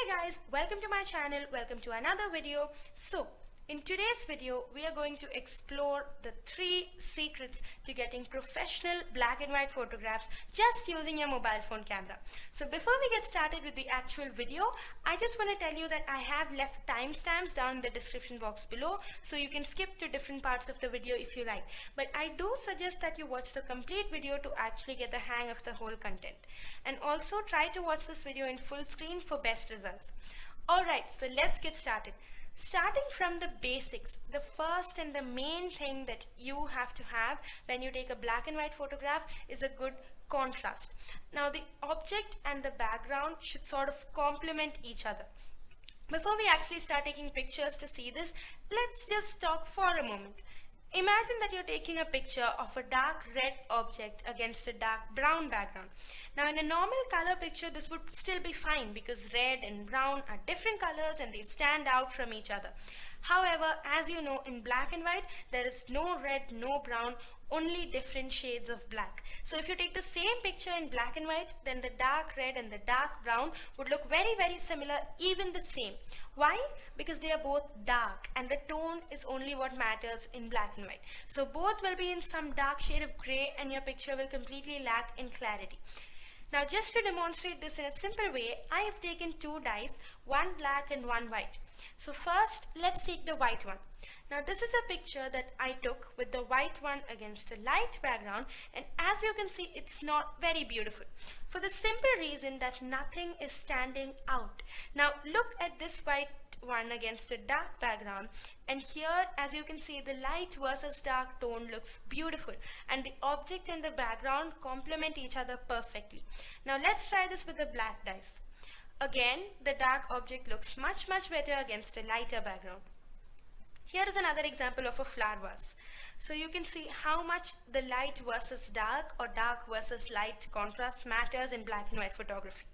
guys, welcome to my channel, welcome to another video. So in today's video we are going to explore the 3 secrets to getting professional black and white photographs just using your mobile phone camera. So before we get started with the actual video, I just want to tell you that I have left timestamps down in the description box below, so you can skip to different parts of the video if you like, but I do suggest that you watch the complete video to actually get the hang of the whole content, and also try to watch this video in full screen for best results. Alright, so let's get started. Starting from the basics, the first and the main thing that you have to have when you take a black and white photograph is a good contrast. Now the object and the background should sort of complement each other. Before we actually start taking pictures to see this, let's just talk for a moment. Imagine that you're taking a picture of a dark red object against a dark brown background. Now in a normal color picture this would still be fine because red and brown are different colors and they stand out from each other. However, as you know, in black and white there is no red, no brown, only different shades of black. So if you take the same picture in black and white, then the dark red and the dark brown would look very similar, even the same. Why? Because they are both dark and the tone is only what matters in black and white. So both will be in some dark shade of gray and your picture will completely lack in clarity. Now just to demonstrate this in a simple way, I have taken 2 dice, one black and one white. So first let's take the white one. Now this is a picture that I took with the white one against a light background, and as you can see it's not very beautiful for the simple reason that nothing is standing out. Now look at this white one against a dark background, and here as you can see the light versus dark tone looks beautiful and the object and the background complement each other perfectly. Now let's try this with the black dice. Again the dark object looks much better against a lighter background. Here is another example of a flower vase. So you can see how much the light versus dark or dark versus light contrast matters in black and white photography.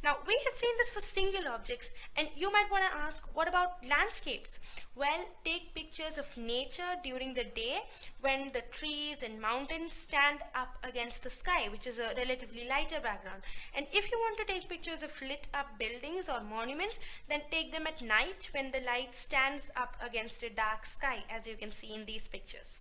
Now we have seen this for single objects, and you might want to ask, what about landscapes? Well, take pictures of nature during the day when the trees and mountains stand up against the sky, which is a relatively lighter background. And if you want to take pictures of lit up buildings or monuments, then take them at night when the light stands up against a dark sky, as you can see in these pictures.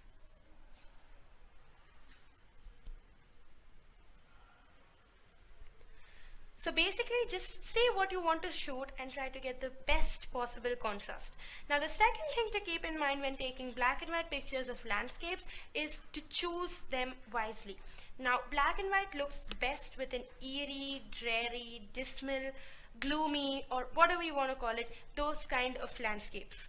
So basically just say what you want to shoot and try to get the best possible contrast. Now the second thing to keep in mind when taking black and white pictures of landscapes is to choose them wisely. Now black and white looks best with an eerie, dreary, dismal, gloomy, or whatever you want to call it, those kind of landscapes.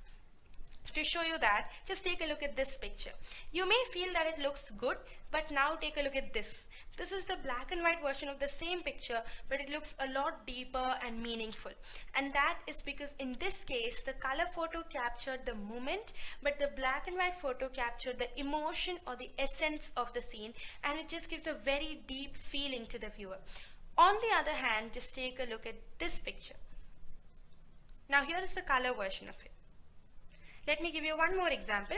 To show you that, just take a look at this picture. You may feel that it looks good, but now take a look at this. This is the black and white version of the same picture, but it looks a lot deeper and meaningful. And that is because in this case, the color photo captured the moment, but the black and white photo captured the emotion or the essence of the scene, and it just gives a very deep feeling to the viewer. On the other hand, just take a look at this picture. Now here is the color version of it. Let me give you one more example.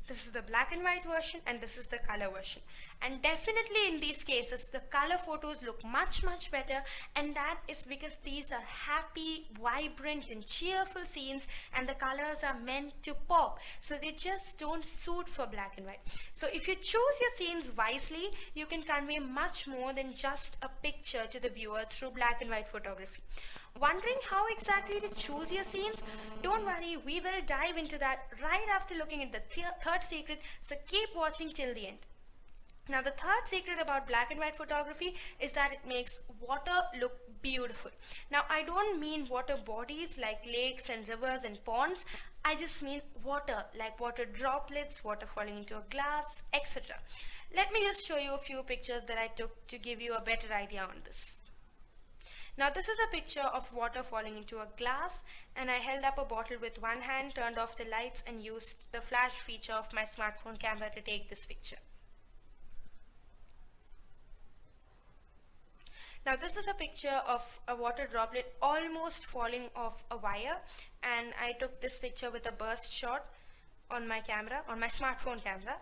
This is the black and white version and this is the color version. And definitely in these cases, the color photos look much better, and that is because these are happy, vibrant and cheerful scenes, and the colors are meant to pop. So they just don't suit for black and white. So if you choose your scenes wisely, you can convey much more than just a picture to the viewer through black and white photography. Wondering how exactly to choose your scenes? Don't worry, we will dive into that right after looking at the third secret, so keep watching till the end. Now the third secret about black and white photography is that it makes water look beautiful. Now I don't mean water bodies like lakes and rivers and ponds. I just mean water, like water droplets, water falling into a glass, etc. Let me just show you a few pictures that I took to give you a better idea on this. Now this is a picture of water falling into a glass, and I held up a bottle with one hand, turned off the lights and used the flash feature of my smartphone camera to take this picture. Now this is a picture of a water droplet almost falling off a wire, and I took this picture with a burst shot on my camera, on my smartphone camera.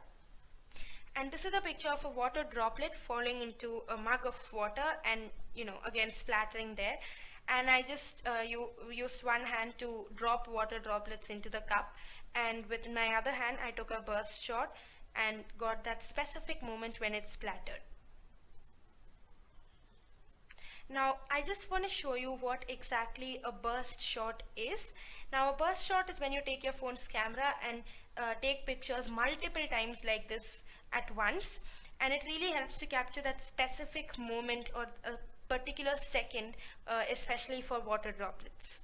And this is a picture of a water droplet falling into a mug of water and again splattering there. and I just used one hand to drop water droplets into the cup, and with my other hand I took a burst shot and got that specific moment when it splattered. Now I just want to show you what exactly a burst shot is. Now a burst shot is when you take your phone's camera and take pictures multiple times like this at once, and it really helps to capture that specific moment or a particular second, especially for water droplets.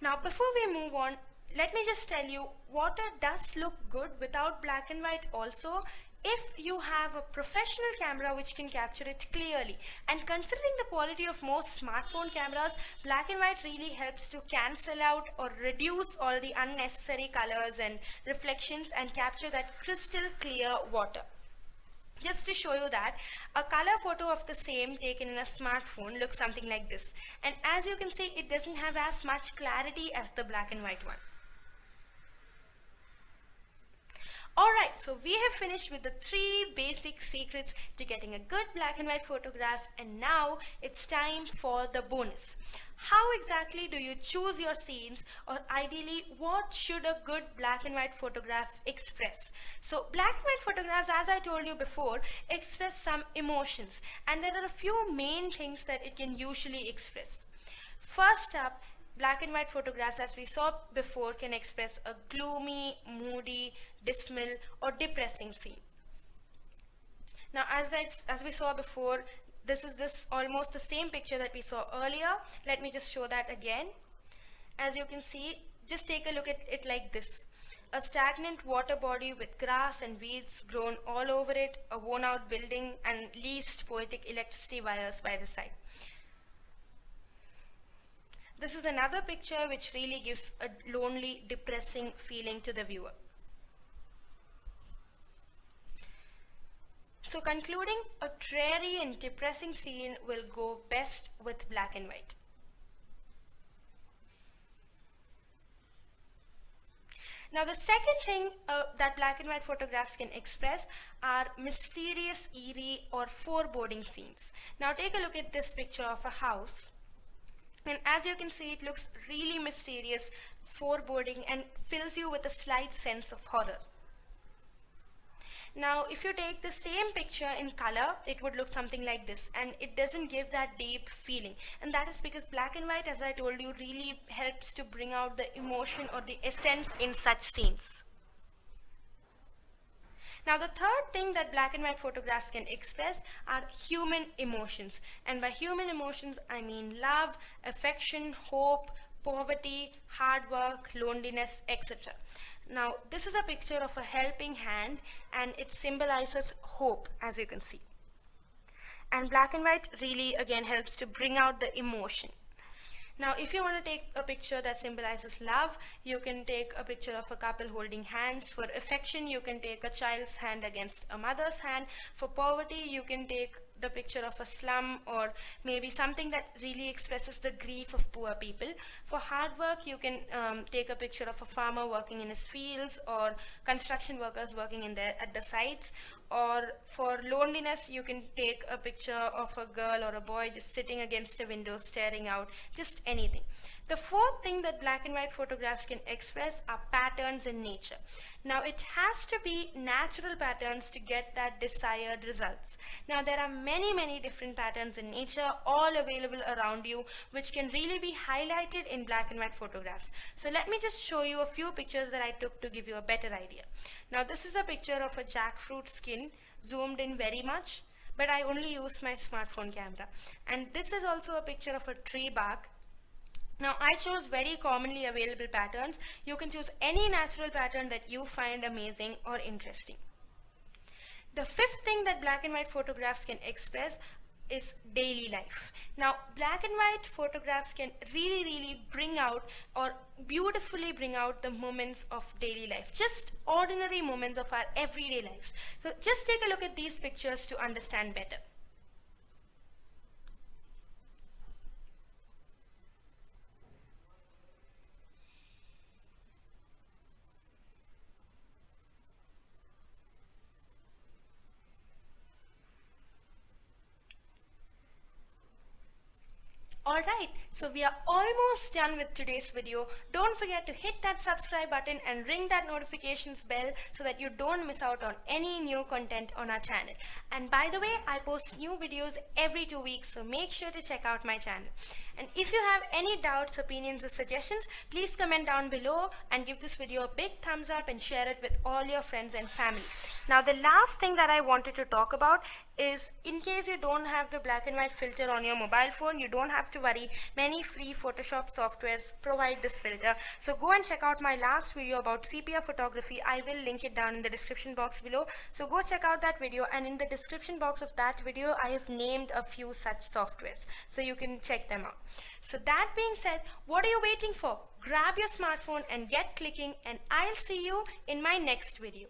Now before we move on, let me just tell you, water does look good without black and white also, if you have a professional camera which can capture it clearly. And considering the quality of most smartphone cameras, black and white really helps to cancel out or reduce all the unnecessary colors and reflections and capture that crystal clear water. Just to show you that, a color photo of the same taken in a smartphone looks something like this. And as you can see, it doesn't have as much clarity as the black and white one. Alright, so we have finished with the 3 basic secrets to getting a good black and white photograph, and now it's time for the bonus. How exactly do you choose your scenes, or ideally what should a good black and white photograph express? So black and white photographs, as I told you before, express some emotions, and there are a few main things that it can usually express. First up, black and white photographs, as we saw before, can express a gloomy, moody, dismal or depressing scene. Now as we saw before, this is almost the same picture that we saw earlier. Let me just show that again. As you can see, just take a look at it like this. A stagnant water body with grass and weeds grown all over it, a worn out building, and least poetic electricity wires by the side. This is another picture which really gives a lonely, depressing feeling to the viewer. So concluding, a dreary and depressing scene will go best with black and white. Now the second thing that black and white photographs can express are mysterious, eerie or foreboding scenes. Now take a look at this picture of a house. And as you can see, it looks really mysterious, foreboding, and fills you with a slight sense of horror. Now, if you take the same picture in color, it would look something like this, and it doesn't give that deep feeling. And that is because black and white, as I told you, really helps to bring out the emotion or the essence in such scenes. Now the third thing that black and white photographs can express are human emotions. And by human emotions, I mean love, affection, hope, poverty, hard work, loneliness, etc. Now this is a picture of a helping hand, and it symbolizes hope, as you can see. And black and white really again helps to bring out the emotion. Now if you want to take a picture that symbolizes love, you can take a picture of a couple holding hands. For affection, you can take a child's hand against a mother's hand. For poverty, you can take the picture of a slum, or maybe something that really expresses the grief of poor people. For hard work, you can take a picture of a farmer working in his fields, or construction workers working in there at the sites. Or for loneliness, you can take a picture of a girl or a boy just sitting against a window staring out, just anything. The fourth thing that black and white photographs can express are patterns in nature. Now it has to be natural patterns to get that desired results. Now there are many different patterns in nature, all available around you, which can really be highlighted in black and white photographs. So let me just show you a few pictures that I took to give you a better idea. Now this is a picture of a jackfruit skin, zoomed in very much, but I only used my smartphone camera. And this is also a picture of a tree bark. Now I chose very commonly available patterns. You can choose any natural pattern that you find amazing or interesting. The fifth thing that black and white photographs can express is daily life. Now black and white photographs can really bring out, or beautifully bring out, the moments of daily life, just ordinary moments of our everyday lives. So just take a look at these pictures to understand better. Alright, so we are almost done with today's video. Don't forget to hit that subscribe button and ring that notifications bell so that you don't miss out on any new content on our channel. And by the way, I post new videos every 2 weeks, so make sure to check out my channel. And if you have any doubts, opinions or suggestions, please comment down below and give this video a big thumbs up and share it with all your friends and family. Now the last thing that I wanted to talk about is, in case you don't have the black and white filter on your mobile phone, you don't have to worry. Many free Photoshop softwares provide this filter. So go and check out my last video about sepia photography. I will link it down in the description box below. So go check out that video, and in the description box of that video I have named a few such softwares, so you can check them out. So that being said, what are you waiting for? Grab your smartphone and get clicking, and I'll see you in my next video.